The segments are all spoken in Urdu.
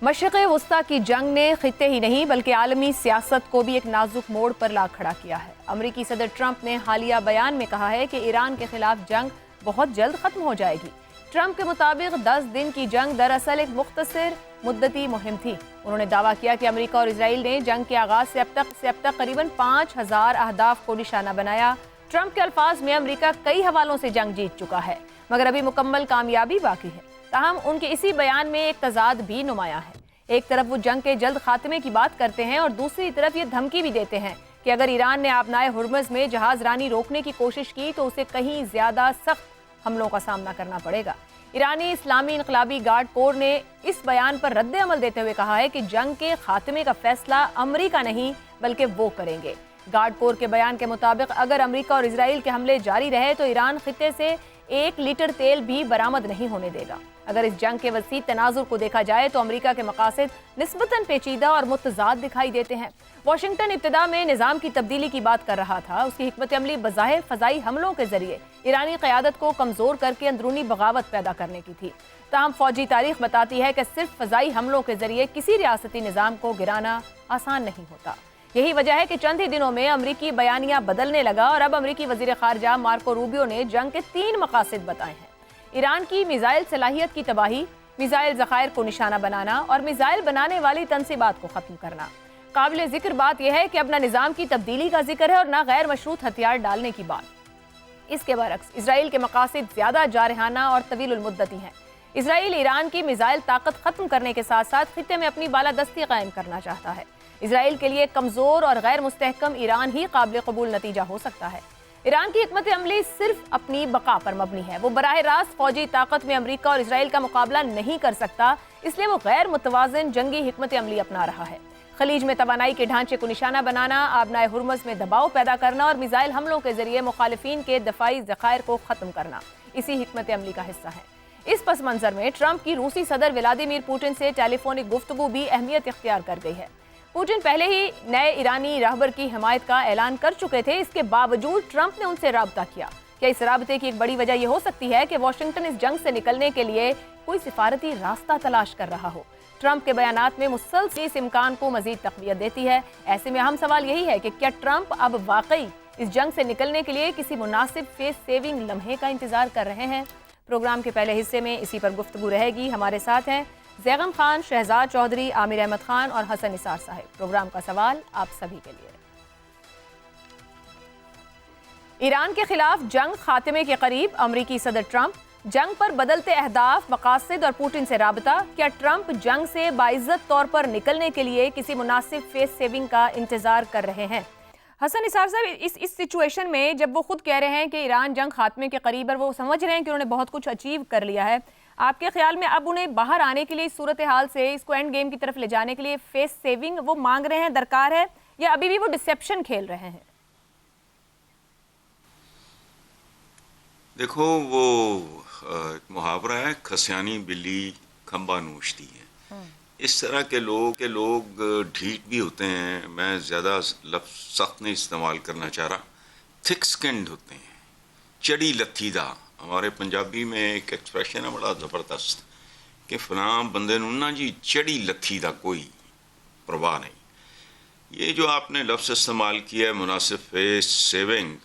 مشرق وسطی کی جنگ نے خطے ہی نہیں بلکہ عالمی سیاست کو بھی ایک نازک موڑ پر لا کھڑا کیا ہے۔ امریکی صدر ٹرمپ نے حالیہ بیان میں کہا ہے کہ ایران کے خلاف جنگ بہت جلد ختم ہو جائے گی۔ ٹرمپ کے مطابق 10 دن کی جنگ دراصل ایک مختصر مدتی مہم تھی۔ انہوں نے دعویٰ کیا کہ امریکہ اور اسرائیل نے جنگ کے آغاز سے اب تک قریباً 5000 اہداف کو نشانہ بنایا۔ ٹرمپ کے الفاظ میں امریکہ کئی حوالوں سے جنگ جیت چکا ہے مگر ابھی مکمل کامیابی باقی ہے۔ تاہم ان کے اسی بیان میں ایک تضاد بھی نمایاں ہے۔ ایک طرف وہ جنگ کے جلد خاتمے کی بات کرتے ہیں اور دوسری طرف یہ دھمکی بھی دیتے ہیں کہ اگر ایران نے آبنائے ہرمز میں جہاز رانی روکنے کی کوشش کی تو اسے کہیں زیادہ سخت حملوں کا سامنا کرنا پڑے گا۔ ایرانی اسلامی انقلابی گارڈ کور نے اس بیان پر رد عمل دیتے ہوئے کہا ہے کہ جنگ کے خاتمے کا فیصلہ امریکہ نہیں بلکہ وہ کریں گے۔ گارڈ کور کے بیان کے مطابق اگر امریکہ اور اسرائیل کے حملے جاری رہے تو ایران خطے سے 1 لیٹر تیل بھی برآمد نہیں ہونے دے گا۔ اگر اس جنگ کے وسیع تناظر کو دیکھا جائے تو امریکہ کے مقاصد نسبتاً پیچیدہ اور متضاد دکھائی دیتے ہیں۔ واشنگٹن ابتدا میں نظام کی تبدیلی کی بات کر رہا تھا۔ اس کی حکمت عملی بظاہر فضائی حملوں کے ذریعے ایرانی قیادت کو کمزور کر کے اندرونی بغاوت پیدا کرنے کی تھی۔ تاہم فوجی تاریخ بتاتی ہے کہ صرف فضائی حملوں کے ذریعے کسی ریاستی نظام کو گرانا آسان نہیں ہوتا۔ یہی وجہ ہے کہ چند ہی دنوں میں امریکی بیانیہ بدلنے لگا اور اب امریکی وزیر خارجہ مارکو روبیو نے جنگ کے 3 مقاصد بتائے ہیں: ایران کی میزائل صلاحیت کی تباہی، میزائل ذخائر کو نشانہ بنانا اور میزائل بنانے والی تنصیبات کو ختم کرنا۔ قابل ذکر بات یہ ہے کہ اب نہ نظام کی تبدیلی کا ذکر ہے اور نہ غیر مشروط ہتھیار ڈالنے کی بات۔ اس کے برعکس اسرائیل کے مقاصد زیادہ جارحانہ اور طویل المدتی ہیں۔ اسرائیل ایران کی میزائل طاقت ختم کرنے کے ساتھ ساتھ خطے میں اپنی بالادستی قائم کرنا چاہتا ہے۔ اسرائیل کے لیے کمزور اور غیر مستحکم ایران ہی قابل قبول نتیجہ ہو سکتا ہے۔ ایران کی حکمت عملی صرف اپنی بقا پر مبنی ہے۔ وہ براہ راست فوجی طاقت میں امریکہ اور اسرائیل کا مقابلہ نہیں کر سکتا، اس لیے وہ غیر متوازن جنگی حکمت عملی اپنا رہا ہے۔ خلیج میں توانائی کے ڈھانچے کو نشانہ بنانا، آبنائے ہرمز میں دباؤ پیدا کرنا اور میزائل حملوں کے ذریعے مخالفین کے دفاعی ذخائر کو ختم کرنا اسی حکمت عملی کا حصہ ہے۔ اس پس منظر میں ٹرمپ کی روسی صدر ولادیمیر پوٹن سے ٹیلی فونک گفتگو بھی اہمیت اختیار کر گئی ہے۔ پوٹن پہلے ہی نئے ایرانی رہبر کی حمایت کا اعلان کر چکے تھے، اس کے باوجود ٹرمپ نے ان سے رابطہ کیا۔ کیا اس رابطے کی ایک بڑی وجہ یہ ہو سکتی ہے کہ واشنگٹن اس جنگ سے نکلنے کے لیے کوئی سفارتی راستہ تلاش کر رہا ہو؟ ٹرمپ کے بیانات میں مسلسل اس امکان کو مزید تقویت دیتی ہے۔ ایسے میں اہم سوال یہی ہے کہ کیا ٹرمپ اب واقعی اس جنگ سے نکلنے کے لیے کسی مناسب فیس سیونگ لمحے کا انتظار کر رہے ہیں؟ پروگرام کے پہلے حصے میں اسی پر گفتگو رہے گی۔ ہمارے ساتھ ہیں زیغم خان، شہزاد چودھری، عامر احمد خان اور حسن نثار صاحب۔ پروگرام کا سوال آپ سبھی کے لیے۔ ایران کے خلاف جنگ خاتمے کے قریب، امریکی صدر ٹرمپ جنگ پر بدلتے اہداف، مقاصد اور پوٹن سے رابطہ۔ کیا ٹرمپ جنگ سے باعزت طور پر نکلنے کے لیے کسی مناسب فیس سیونگ کا انتظار کر رہے ہیں؟ حسن نثار صاحب، اس سچویشن میں جب وہ خود کہہ رہے ہیں کہ ایران جنگ خاتمے کے قریب ہے، وہ سمجھ رہے ہیں کہ انہوں نے بہت کچھ اچیو کر لیا ہے، آپ کے خیال میں اب انہیں باہر آنے کے لیے اس صورتحال سے اس کو اینڈ گیم کی طرف لے جانے کے لیے فیس سیونگ وہ مانگ رہے ہیں، درکار ہے، یا ابھی بھی وہ ڈسیپشن کھیل رہے ہیں؟ دیکھو، وہ ایک محاورہ ہے، کھسیانی بلی کھمبا نوچتی ہے۔ اس طرح کے لوگ ڈھیٹ بھی ہوتے ہیں، میں زیادہ لفظ سخت نہیں استعمال کرنا چاہ رہا، تھک سکنڈ ہوتے ہیں، چڑی لتھی دا۔ ہمارے پنجابی میں ایک ایکسپریشن ہے بڑا زبردست کہ فلاں بندے نوں نا جی چڑی لتھی دا کوئی پرواہ نہیں۔ یہ جو آپ نے لفظ استعمال کیا ہے مناسب فیس سیونگ،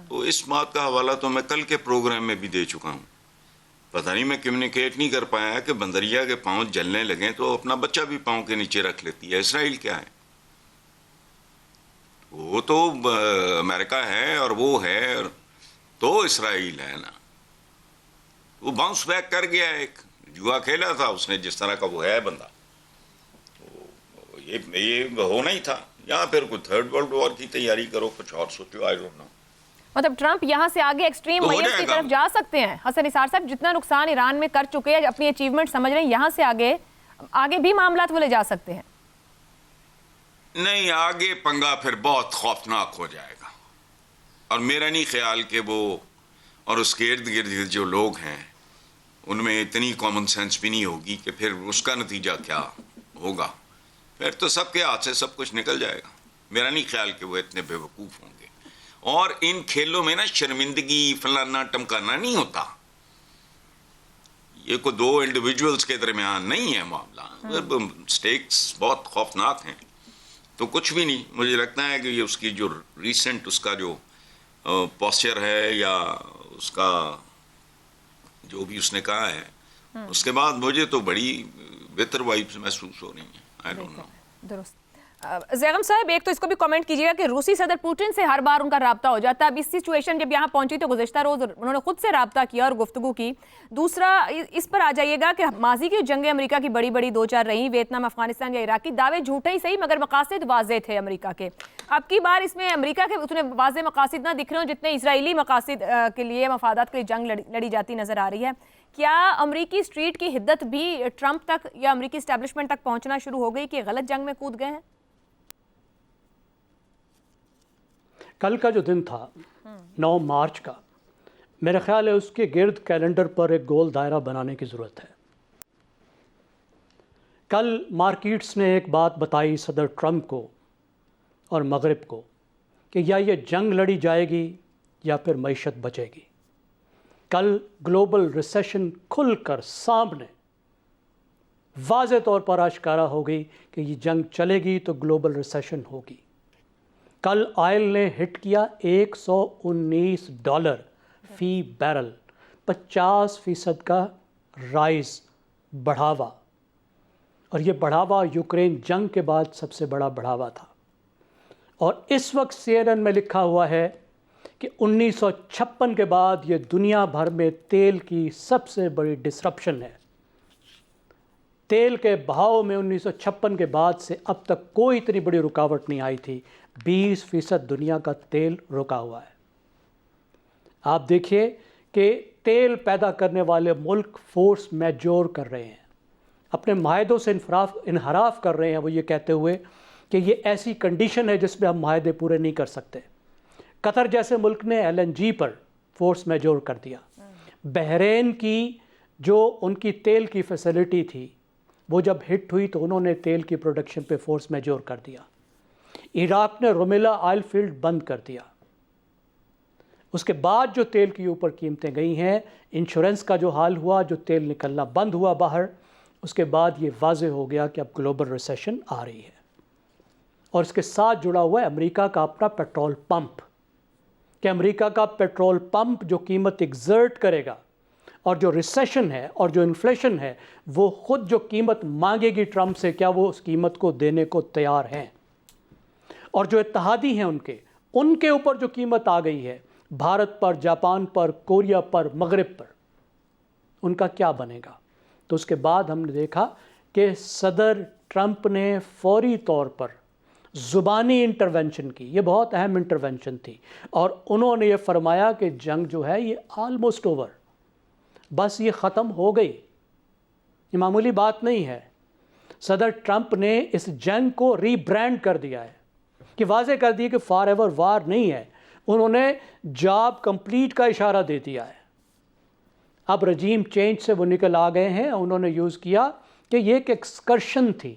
تو اس بات کا حوالہ تو میں کل کے پروگرام میں بھی دے چکا ہوں۔ پتہ نہیں میں کمیونیکیٹ نہیں کر پایا کہ بندریا کے پاؤں جلنے لگیں تو اپنا بچہ بھی پاؤں کے نیچے رکھ لیتی ہے۔ اسرائیل کیا ہے؟ وہ تو امریکہ ہے اور وہ ہے تو اسرائیل ہے نا۔ وہ باؤنس بیک کر گیا، ایک جوا کھیلا تھا اس نے جس طرح کا وہ ہے بندہ، یہ ہونا ہی تھا۔ یا پھر کوئی تھرڈ ورلڈ وار کی تیاری کرو، کچھ اور سوچو، آئی ڈونٹ نو۔ مطلب ٹرمپ یہاں سے آگے ایکسٹریم میئرز کی طرف جا سکتے ہیں؟ حسن نثار صاحب، جتنا نقصان ایران میں کر چکے ہیں، اپنی اچیومنٹ سمجھ رہے ہیں، یہاں سے آگے بھی معاملات وہ لے جا سکتے ہیں؟ نہیں، آگے پنگا پھر بہت خوفناک ہو جائے گا، اور میرا نہیں خیال کہ وہ اور اس کے ارد گرد جو لوگ ہیں ان میں اتنی کامن سینس بھی نہیں ہوگی کہ پھر اس کا نتیجہ کیا ہوگا۔ پھر تو سب کے ہاتھ سے سب کچھ نکل جائے گا۔ میرا نہیں خیال کہ وہ اتنے بے وقوف ہوں گے۔ اور ان کھیلوں میں نا شرمندگی فلانا ٹمکانا نہیں ہوتا، یہ کوئی دو انڈیویجولز کے درمیان نہیں ہے معاملہ، سٹیکس بہت خوفناک ہیں، تو کچھ بھی نہیں. مجھے لگتا ہے کہ یہ اس کی جو ریسنٹ اس کا جو پوسچر ہے یا اس کا جو بھی اس نے کہا ہے، اس کے بعد مجھے تو بڑی بہتر وائبس محسوس ہو رہی ہیں. I don't know. درست. زیغم صاحب ایک تو اس کو بھی کمنٹ کیجیے گا کہ روسی صدر پوٹن سے ہر بار ان کا رابطہ ہو جاتا ہے، اب اس سچویشن جب یہاں پہنچی تو گزشتہ روز انہوں نے خود سے رابطہ کیا اور گفتگو کی. دوسرا اس پر آ جائیے گا کہ ماضی کی جنگیں امریکہ کی بڑی بڑی دو چار رہیں، ویتنام، افغانستان یا عراق کی، دعوے جھوٹے ہی صحیح مگر مقاصد واضح تھے امریکہ کے. اب کی بار اس میں امریکہ کے اتنے واضح مقاصد نہ دکھ رہے ہوں جتنے اسرائیلی مقاصد کے لیے، مفادات کے لیے جنگ لڑی جاتی نظر آ رہی ہے. کیا امریکی اسٹریٹ کی حدت بھی ٹرمپ تک یا امریکی اسٹیبلشمنٹ تک پہنچنا شروع ہو گئی کہ غلط جنگ میں کود گئے ہیں؟ کل کا جو دن تھا 9 مارچ کا، میرا خیال ہے اس کے گرد کیلنڈر پر ایک گول دائرہ بنانے کی ضرورت ہے. کل مارکیٹس نے ایک بات بتائی صدر ٹرمپ کو اور مغرب کو کہ یا یہ جنگ لڑی جائے گی یا پھر معیشت بچے گی. کل گلوبل ریسیشن کھل کر سامنے واضح طور پر آشکارا ہو گئی کہ یہ جنگ چلے گی تو گلوبل ریسیشن ہوگی. کل آئل نے ہٹ کیا $119 فی بیرل، 50% کا رائز، بڑھاوا، اور یہ بڑھاوا یوکرین جنگ کے بعد سب سے بڑا بڑھاوا تھا. اور اس وقت CNN میں لکھا ہوا ہے کہ 1956 کے بعد یہ دنیا بھر میں تیل کی سب سے بڑی ڈسرپشن ہے. تیل کے بہاؤ میں 1956 کے بعد سے اب تک کوئی اتنی بڑی رکاوٹ نہیں آئی تھی. 20% دنیا کا تیل رکا ہوا ہے. آپ دیکھیے کہ تیل پیدا کرنے والے ملک فورس میجور کر رہے ہیں، اپنے معاہدوں سے انحراف کر رہے ہیں، وہ یہ کہتے ہوئے کہ یہ ایسی کنڈیشن ہے جس میں ہم معاہدے پورے نہیں کر سکتے. قطر جیسے ملک نے LNG پر فورس میجور کر دیا. بحرین کی جو ان کی تیل کی فیسلٹی تھی وہ جب ہٹ ہوئی تو انہوں نے تیل کی پروڈکشن پہ فورس میجور کر دیا. عراق نے رومیلا آئل فیلڈ بند کر دیا. اس کے بعد جو تیل کی اوپر قیمتیں گئی ہیں، انشورنس کا جو حال ہوا، جو تیل نکلنا بند ہوا باہر، اس کے بعد یہ واضح ہو گیا کہ اب گلوبل ریسیشن آ رہی ہے. اور اس کے ساتھ جڑا ہوا ہے امریکہ کا اپنا پیٹرول پمپ، کہ امریکہ کا پیٹرول پمپ جو قیمت ایگزرٹ کرے گا، اور جو ریسیشن ہے اور جو انفلیشن ہے وہ خود جو قیمت مانگے گی ٹرمپ سے، کیا وہ اس قیمت کو دینے کو تیار ہیں. اور جو اتحادی ہیں ان کے اوپر جو قیمت آ گئی ہے، بھارت پر، جاپان پر، کوریا پر، مغرب پر، ان کا کیا بنے گا. تو اس کے بعد ہم نے دیکھا کہ صدر ٹرمپ نے فوری طور پر زبانی انٹرونشن کی. یہ بہت اہم انٹرونشن تھی، اور انہوں نے یہ فرمایا کہ جنگ جو ہے یہ آلموسٹ اوور، بس یہ ختم ہو گئی. یہ معمولی بات نہیں ہے. صدر ٹرمپ نے اس جنگ کو ری برانڈ کر دیا ہے، کہ واضح کر دیا کہ فار ایور وار نہیں ہے. انہوں نے جاب کمپلیٹ کا اشارہ دے دیا ہے. اب رجیم چینج سے وہ نکل آ گئے ہیں. انہوں نے یوز کیا کہ یہ ایک ایکسکرشن تھی،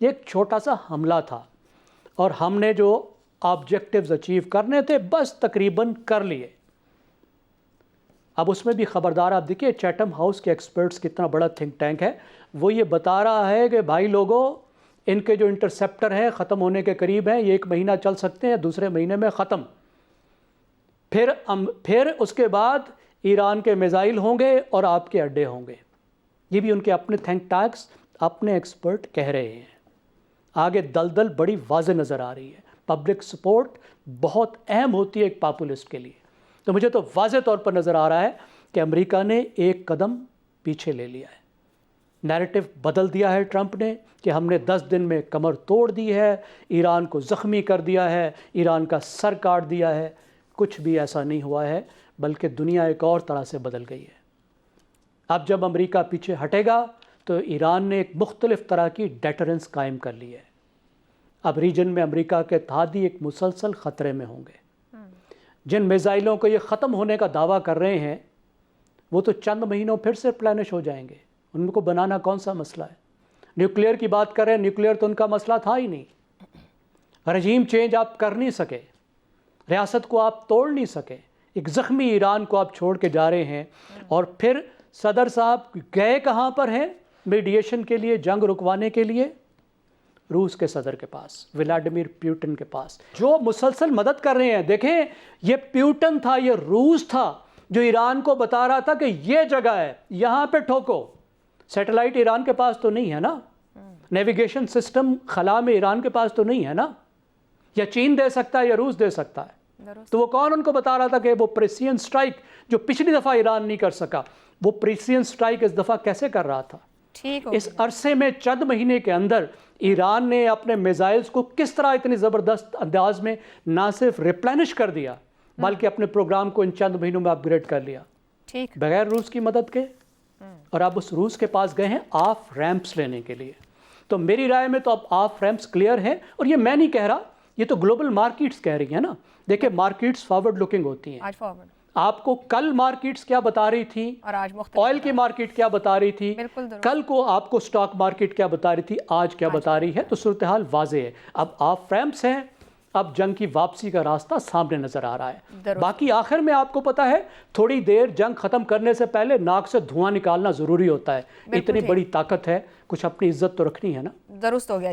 یہ ایک چھوٹا سا حملہ تھا، اور ہم نے جو آبجیکٹیوز اچیو کرنے تھے بس تقریباً کر لیے. اب اس میں بھی خبردار، آپ دیکھیے چیٹم ہاؤس کے ایکسپرٹس کتنا بڑا تھنک ٹینک ہے، وہ یہ بتا رہا ہے کہ بھائی لوگوں، ان کے جو انٹرسیپٹر ہیں ختم ہونے کے قریب ہیں، یہ 1 مہینہ چل سکتے ہیں، دوسرے مہینے میں ختم. پھر اس کے بعد ایران کے میزائل ہوں گے اور آپ کے اڈے ہوں گے. یہ بھی ان کے اپنے تھنک ٹینکس، اپنے ایکسپرٹ کہہ رہے ہیں. آگے دلدل بڑی واضح نظر آ رہی ہے. پبلک سپورٹ بہت اہم ہوتی ہے ایک پاپولسٹ کے لیے. تو مجھے تو واضح طور پر نظر آ رہا ہے کہ امریکہ نے ایک قدم پیچھے لے لیا ہے. نیریٹو بدل دیا ہے ٹرمپ نے کہ ہم نے 10 دن میں کمر توڑ دی ہے، ایران کو زخمی کر دیا ہے، ایران کا سر کاٹ دیا ہے. کچھ بھی ایسا نہیں ہوا ہے، بلکہ دنیا ایک اور طرح سے بدل گئی ہے. اب جب امریکہ پیچھے ہٹے گا تو ایران نے ایک مختلف طرح کی ڈیٹرنس قائم کر لی ہے. اب ریجن میں امریکہ کے اتحادی ایک مسلسل خطرے میں ہوں گے. جن میزائلوں کو یہ ختم ہونے کا دعویٰ کر رہے ہیں وہ تو چند مہینوں پھر سے پلانش ہو جائیں گے. ان کو بنانا کون سا مسئلہ ہے؟ نیوکلیئر کی بات کر رہے ہیں، نیوکلیئر تو ان کا مسئلہ تھا ہی نہیں. رجیم چینج آپ کر نہیں سکے، ریاست کو آپ توڑ نہیں سکے، ایک زخمی ایران کو آپ چھوڑ کے جا رہے ہیں. اور پھر صدر صاحب گئے کہاں پر ہیں میڈیشن کے لیے، جنگ رکوانے کے لیے؟ روس کے صدر کے پاس، ولادیمیر پیوٹن کے پاس، جو مسلسل مدد کر رہے ہیں۔ دیکھیں یہ پیوٹن تھا، یہ روس تھا جو ایران کو بتا رہا تھا کہ یہ جگہ ہے، یہاں پہ ٹھوکو۔ سیٹلائٹ ایران کے پاس تو نہیں ہے نا، نیویگیشن سسٹم خلا میں ایران کے پاس تو نہیں ہے نا، یا چین دے سکتا ہے یا روس دے سکتا ہے۔ تو وہ کون ان کو بتا رہا تھا کہ وہ پریسین سٹرائک جو پچھلی دفعہ ایران نہیں کر سکا، وہ پریسین سٹرائک اس دفعہ کیسے کر رہا تھا؟ اس عرصے میں چند مہینے کے اندر ایران نے اپنے میزائلز کو کس طرح اتنی زبردست انداز میں نہ صرف ریپلینش کر دیا بلکہ اپنے پروگرام کو ان چند مہینوں میں اپ گریڈ کر لیا بغیر روس کی مدد کے۔ اور اب اس روس کے پاس گئے ہیں آف ریمپس لینے کے لیے۔ تو میری رائے میں تو اب آف ریمپس کلیئر ہیں، اور یہ میں نہیں کہہ رہا، یہ تو گلوبل مارکیٹس کہہ رہی ہیں نا۔ دیکھیں مارکیٹس فارورڈ لوکنگ ہوتی ہیں۔ آپ کو کل مارکیٹس کیا بتا رہی تھی، اور آج آئل کی مارکیٹ کیا بتا رہی تھی، کل کو آپ کو سٹاک مارکیٹ کیا بتا رہی تھی، آج کیا بتا رہی ہے۔ تو صورتحال واضح ہے، اب آف ریمپس ہیں، اب جنگ کی واپسی کا راستہ سامنے نظر آ رہا ہے۔ باقی آخر میں آپ کو پتا ہے تھوڑی دیر جنگ ختم کرنے سے پہلے ناک سے دھواں نکالنا ضروری ہوتا ہے۔ اتنی بڑی طاقت ہے، کچھ اپنی عزت تو رکھنی ہے نا۔ درست ہو گیا۔